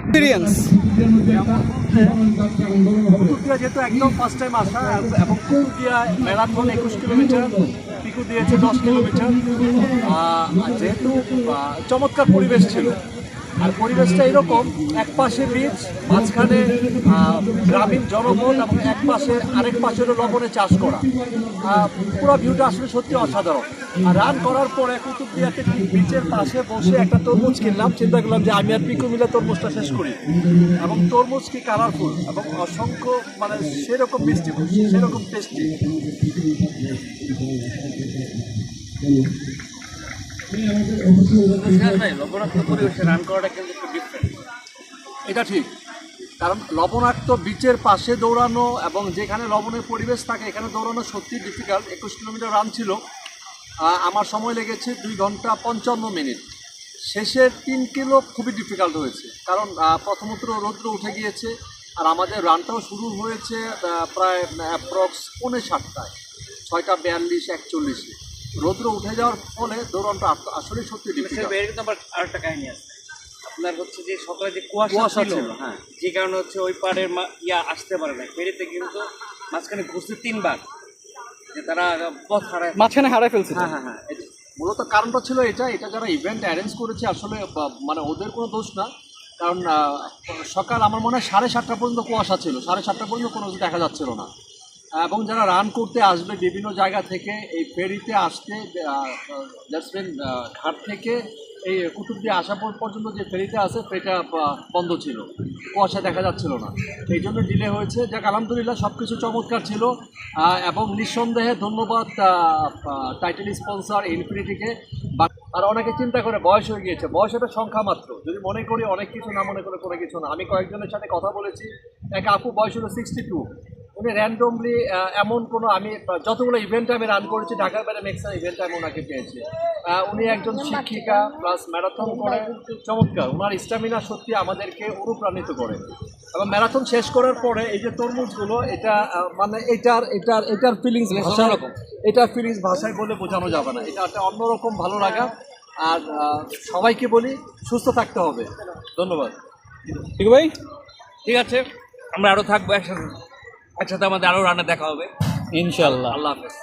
Experience Kutubdia যেহেতু একদম first time আসা এবং কুতুবদিয়া ম্যারাথন 21 কিলোমিটার, পিকু দিয়েছে 10 কিলোমিটার। যেহেতু চমৎকার পরিবেশ ছিল, আর পরিবেশটা এরকম, এক পাশে বীচ, মাঝখানে গ্রামীণ জনপদ এবং আরেক পাশে হলো লবণে চাষ করা। পুরো ভিউটা আসলে সত্যি অসাধারণ। আর রান করার পরে কুতুবদিয়াতে ঠিক বিচের পাশে বসে একটা তরমুজ কিনলাম, চিন্তা করলাম যে আমি আর পিকু মিলে তরমুজটা শেষ করি। এবং তরমুজ কি কালারফুল এবং অসংখ্য, মানে সেরকম মিষ্টি, সেরকম টেস্টি। এটা ঠিক, কারণ লবণাক্ত বিচের পাশে দৌড়ানো এবং যেখানে লবণের পরিবেশ থাকে এখানে দৌড়ানো সত্যি ডিফিকাল্ট। 21 কিলোমিটার রান ছিল, আমার সময় লেগেছে 2 ঘন্টা 55 মিনিট। শেষের 3 কিলো খুবই ডিফিকাল্ট হয়েছে, কারণ প্রথমত রৌদ্র উঠে গিয়েছে, আর আমাদের রানটাও শুরু হয়েছে প্রায় অ্যাপ্রক্স 7:45, 6:42-41। রৌদ্র উঠে যাওয়ার ফলে দৌড়ানটা আসলে সত্যি ডিফিকাল্ট। আবার আরেকটা কাহিনী আছে, আপনার হচ্ছে যে সকালে যে কুয়াশা ছিল, হ্যাঁ, যে কারণে হচ্ছে ওই পাড়ের আসতে পারে না। ফেরিতে কিন্তু মাঝখানে ঘুরছে 3 বার, যে তারা পথ মাঝখানে হারায় ফেলছে। হ্যাঁ হ্যাঁ হ্যাঁ, মূলত কারণটা ছিল এটা যারা ইভেন্ট অ্যারেঞ্জ করেছে আসলে মানে ওদের কোনো দোষ না, কারণ সকাল আমার মনে হয় 7:30 পর্যন্ত কুয়াশা ছিল, 7:30 পর্যন্ত কোনো কিছু দেখা যাচ্ছিল না। এবং যারা রান করতে আসবে বিভিন্ন জায়গা থেকে এই ফেরিতে আসতে, ঘাট থেকে এই কুতুবদিয়া আসা পর্যন্ত যে ফেরিতে আসে ফেরিটা বন্ধ ছিল, কুয়াশা দেখা যাচ্ছিল না, এই জন্য ডিলে হয়েছে। যাক, আলহামদুলিল্লাহ সব কিছু চমৎকার ছিল। এবং নিঃসন্দেহে ধন্যবাদ টাইটেল স্পন্সর ইনফিনিটিকে। আর অনেকে চিন্তা করে বয়স হয়ে গিয়েছে, বয়স একটা সংখ্যা মাত্র, যদি মনে করি অনেক কিছু, না মনে করে কোনো কিছু না। আমি কয়েকজনের সাথে কথা বলেছি, এক আপু বয়স হলো 62, উনি র্যান্ডমলি এমন কোনো, আমি যতগুলো ইভেন্টে আমি রান করেছি ঢাকার বাইরে ম্যাক্সিমাম ইভেন্টে আমি ওনাকে পেয়েছি। উনি একজন শিক্ষিকা প্লাস ম্যারাথন করে, চমৎকার। ওনার স্ট্যামিনা সত্যি আমাদেরকে অনুপ্রাণিত করে। এবং ম্যারাথন শেষ করার পরে এই যে তরমুজগুলো, এটা মানে এটার ফিলিংস ভাষায় বলে বোঝানো যাবে না। এটা একটা অন্যরকম ভালো লাগা। আর সবাইকে বলি সুস্থ থাকতে হবে। ধন্যবাদ। ঠিক ভাই, ঠিক আছে, আমরা আরও থাকবো একসাথে, আমাদের আরও রান্না দেখা হবে ইনশাল্লাহ। আল্লাহ হাফেজ।